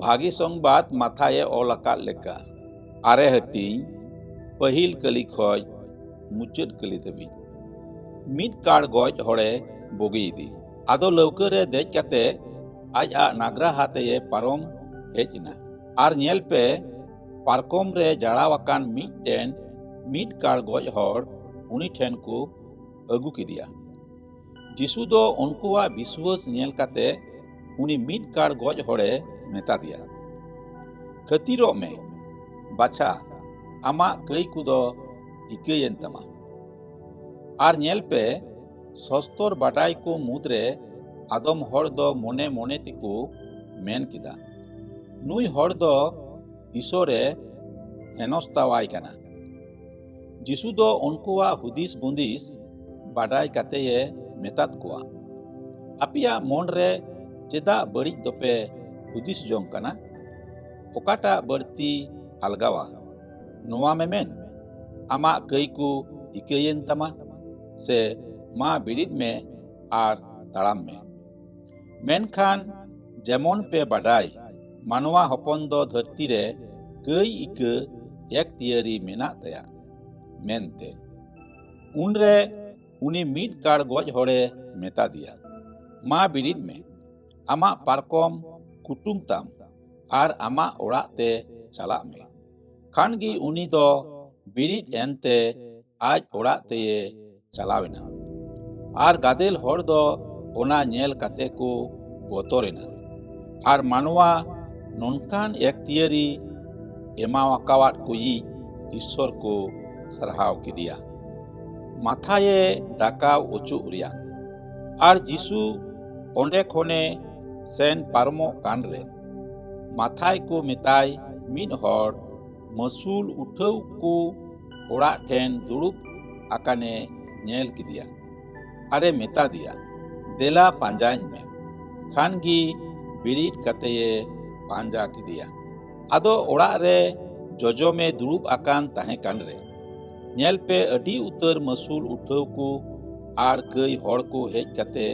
भागी संबाद माथाए ऑल आकाद लेका आरे हटिंग पहिल कली खoj मुचाद कली धाबी मिद काड़ गज हड़े बगी इदी आदो लौका रे देज काते आज आ नागरा हाथे पारम हेज ना आर नेल पे पारकम रे जड़ावाकान मिदटेन मिद काड़ गज हड़ उनी ठेन को अगु किदिया जिसु दो उनकुआ विश्वास नेल काते उनी मिद काड़ गज हड़े मेता दिया खतीरो में बाछा आमा कई कुदो इकेयन तमा आर नेल पे सस्तर बाडाई को मुद्रे आदम हड़ दो मोने मोने तिकु मेन किदा नुई हड़ दो ईश्वरे हेनस्तावाई कना जिसु दो उनकुआ हुदिस बुंदिस बाडाई काते ये मेतात कुआ अपिया मन रे चेदा बड़ी दोपे हुदिस जोंग कना ओकाटा बर्ती अलगावा नोवा मेमेन आमा कई को इकेयन तमा से मा बिडिट में आर ताड़ाम में मेनखान जेमन पे बाडाई मानवा हपन दो धरती रे कई इके एक तियरी मेना तया मेनते उनरे उनी मिद काड़ गज हड़े मेता दिया मा बिडिट में आमा पारकम कुटुम ताम आर आमा ओड़ा ते चला में खान गी उनी दो बिडिट एनते आज ओड़ा ते चलावेना आर गादेल हड़ दो ओना नेल काते को बोतरेना आर मानवा नोनकान एक तियरी एमावाकावाट को ईश्वर को सरहाव किदिया माथाए डाकाव उचुक रिया आर जिसु ओंडे खोने सेन पारमो कान रे माथाय को मेताय मिद हड़ मसूल उठाव को ओड़ा ठेन दुड़ुब आकाने नेल किदिया अरे मेता दिया देला पांजाइन में खान गी बिरिट कते पांजा किदिया आदो ओड़ा रे जोजो में दुड़ुब आकान ताहे कान रे नेल पे अडी उतर मसूल उठाव को आर कई हड़ को हेज कते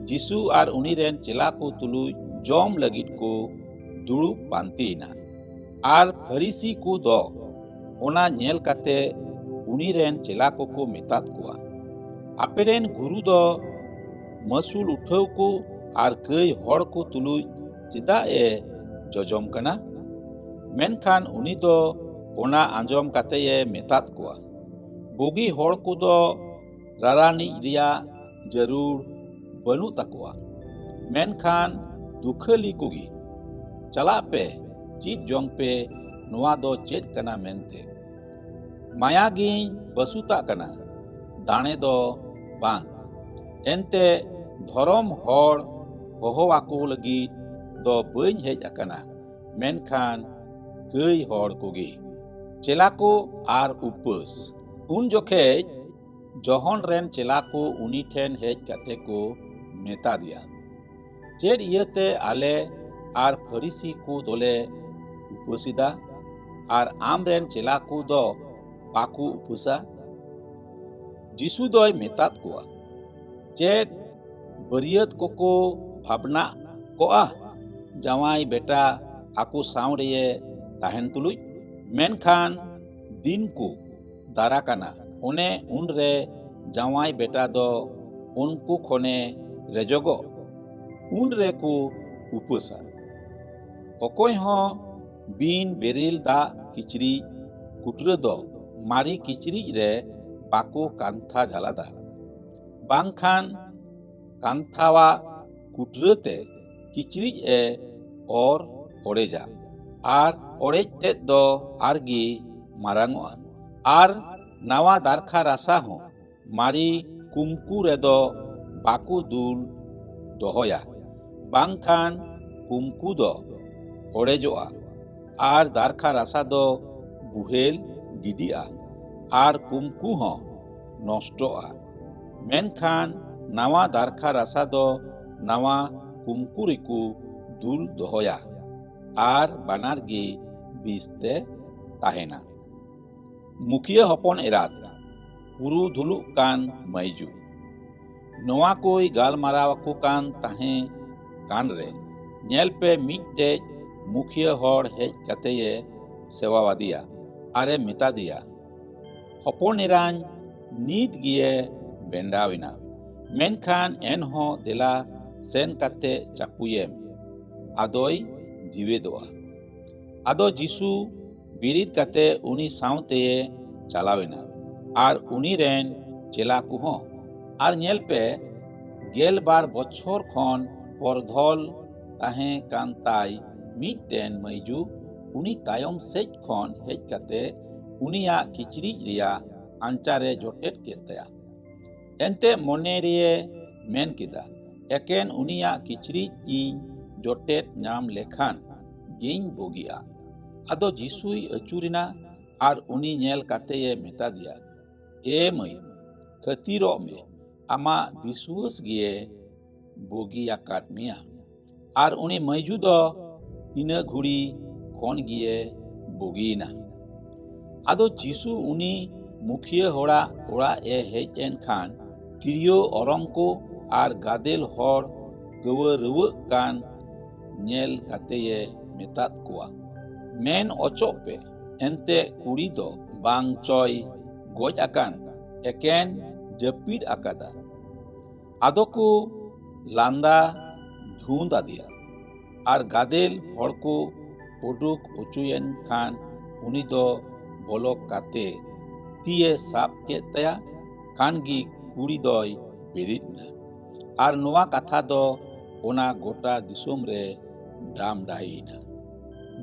जिसु आर उनी रेन चेला को तुलु जॉम लगित को दुड़ुब पांतीना आर फरीसी को दो ओना नेल काते उनी रेन चेला को मेतात कुआ आपेरेन गुरु दो मसूल उठाव को आर कई हड़ को तुलु चिदा ए जजम कना मेनखान उनी दो ओना आंजम काते ए मेतात कुआ बोगी हड़ को दो रारानी रिया जरूर बनु तकुआ मेनखान दुखली कुगी चला पे चीत जोंग पे नुआ दो चेत कना मेनते मायागी बसुता कना दाने दो बांग एनते धरम हड़ होहोवाको लगी दो बइन हेज अकना मेनखान कई हड़ कुगी चेला को आर उपस उन जोखे जहन रेन चेला को उनी ठेन हेज काते को मेता दिया चेड इयते आले आर फरीसी को दोले उपसिदा आर आम रेन चेला को दो पाकू उपसा जिसु दोय मेतात कुआ चेड बरियत को भावना कोआ जवाई बेटा आकू साउंड ये ताहेन तुलुई मेनखान दिन को दारा कना ओने उन रे जवाई बेटा दो उनको खोने रेजोगो उन रे को उपसा अकोय हो बीन बेरिल दा किचरी कुटरे दो मारी किचरी रे बाको कांथा झालादा बांखान कांथावा कुटरते किचरी ए और ओडेजा आर ओडेजते दो आरगी मारांगोआ आर नावा दारखा रासा हो मारी कुमकू रेदो बाकू दुल दोहोया बांखान कुमकू दो ओडेजोआ आर दारखा रासा दो बुहेल गिदिया आर कुमकू हो नष्टोआ मेनखान नावा दारखा रासा दो नावा कुमकू रिकू दुल दोहोया आर बानार गी बीसते ताहेना मुखिया हपन एरात पुरु धुलुक कान मैजू नोआ कोई गालमाराव को कान ताहे कान रे नेल पे मिटे मुखिया हर हेज कतेये सेवावादिया आरे मेता दिया हपन एरान नीत गिये बेंडाविना मेनखान एनहो देला सेन कते चापुयेम आदोय जीवेदोआ आदो जिसु बिरिद कते उनी सावते चलावेना आर उनी रेन चेला कुहो आर नेल पे गेल बार बछर खन परधल ताहे कान ताई मिटटेन मैजू उनी तायम सेज खन हेज कते उनिया किचरिज रिया आंचारे जोटेट केतया एनते मने रिये मेन किदा एकेन उनिया किचरिज इन जोटेट नाम लेखान गेइन बोगिया आदो जिसुई अचुरिना आर उनी नेल कातेये मेता दिया ए मई खतीरो में आमा विश्वास गिये बोगिया काट मिया आर उनी मैजू दो इना घुड़ी खन गिये बोगीना आदो जिसु उनी मुखिया होड़ा ओड़ा ए हेज एन खान तिरियो अरंको आर गादेल हर गवा रुवा कान नेल कातेये मेतात कुआ मेन अचोक पे एनते कुड़ी दो बांग चोय गोज आकान एकेन जपीड आकादा आदो को लांदा धुंद आदिया आर गादेल हर को उडुक उचुयन खान उनी दो बोलक काते तिये साब के तया खानगी कुड़ी दोय बेरिदना आर नोवा कथा दो ओना गोटा दिसोम रे डाम डाहीना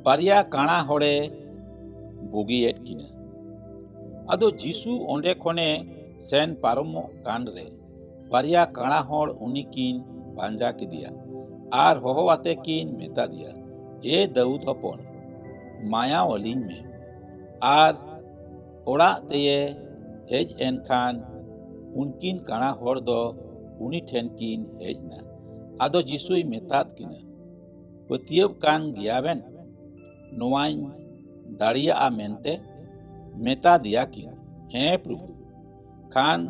बारिया काणा हड़े बोगियेट किना आदो जिसु ओंडे खने सेन पारमो कान रे बारिया काणा हड़ उनिकिन पांजा किदिया आर होहोवाते किन मेता दिया ए दाऊद हपन माया अलिन में आर ओड़ा तेये हेज एन खान उनकिन काणा हड़ दो उनी ठेन किन हेजना आदो जिसुई मेतात किना पतियब कान गियाबेन नोवाइन दाड़िया मेनते मेता दिया किन हे प्रभु खान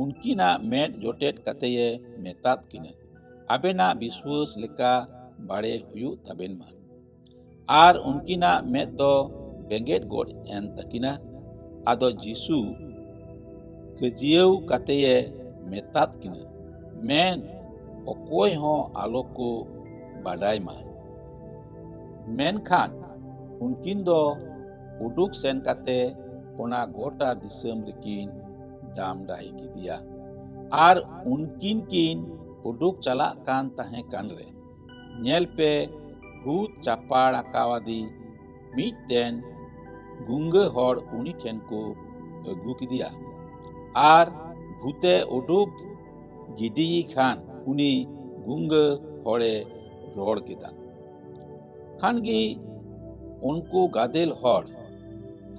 उनकिना मेट जोटेट कतेये मेतात किना आबेना विश्वास लेका बाड़े हुयु तबेन मा आर उनकिना मेट दो बेंगेट गोड एन तकिना आदो जिसु कजियव कतेये मेतात किना मेन अकोय हो आलो को बाडाय मा मेन खान उनकिन दो उडुक सेन काते ओना गोटा दिसम रेकिन डाम डाही किदिया आर उनकिन किन उडुक चला कान ताहे कान रे नेल पे भूत चापाड़ आकावादी मिटटेन गुंगे हड़ उनी ठेन को अगू किदिया आर भूते उडुक गिडी खान उनी गुंगे हड़े रोड़ किदा खानगी उनको गादेल हड़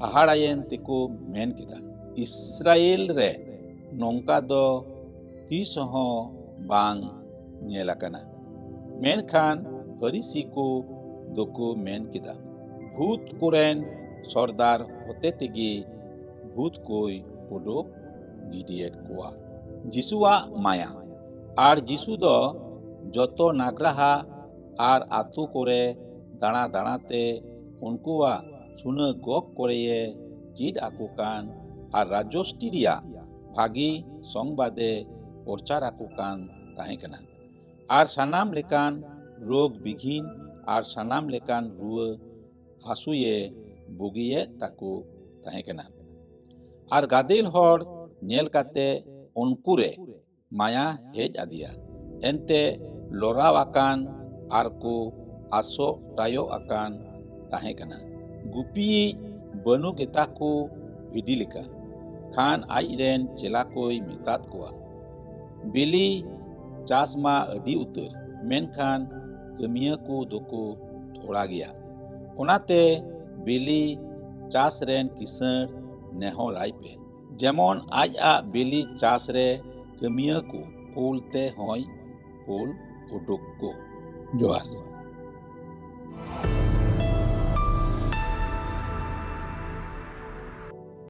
हाहाड़ायन तेको मेन किदा इस्राएल रे नोंका दो तीस हो बांग नेलाकना मेन खान फरीसी को दोको मेन किदा भूत कोरेन सरदार होते तेगी भूत कोई उडुक गिडियेट कोआ जिसुआ माया आर जिसु दो जतो नागराहा आर आतु कोरे दाणा दाणाते उनकुआ सुना गप कोरेये चिद आकु कान आर राजोष्टी रिया भागी संबादे प्रचार आकु कान ताहे कना आर सानाम लेकान रोग बिघिन आर सानाम लेकान रुआ हासुये बुगिये ताकु ताहे कना आर गादेल हड़ नेल काते उनकुरे माया हेज आदिया एनते लोराव आकान आर को आसो टायो आकान ताहे कना गुपी बनु गेता को विधि लेका खान आज रेन चेला कोई मेतात कोआ बिली चास मा अडी उतर मेन खान कमिया को दोको थोड़ा गया ओनाते बिली चास रेन किसर नेहो राय पे जेमन आज आ बिली चास रे कमिया को कोलते होय कोल उडुक को जोहार।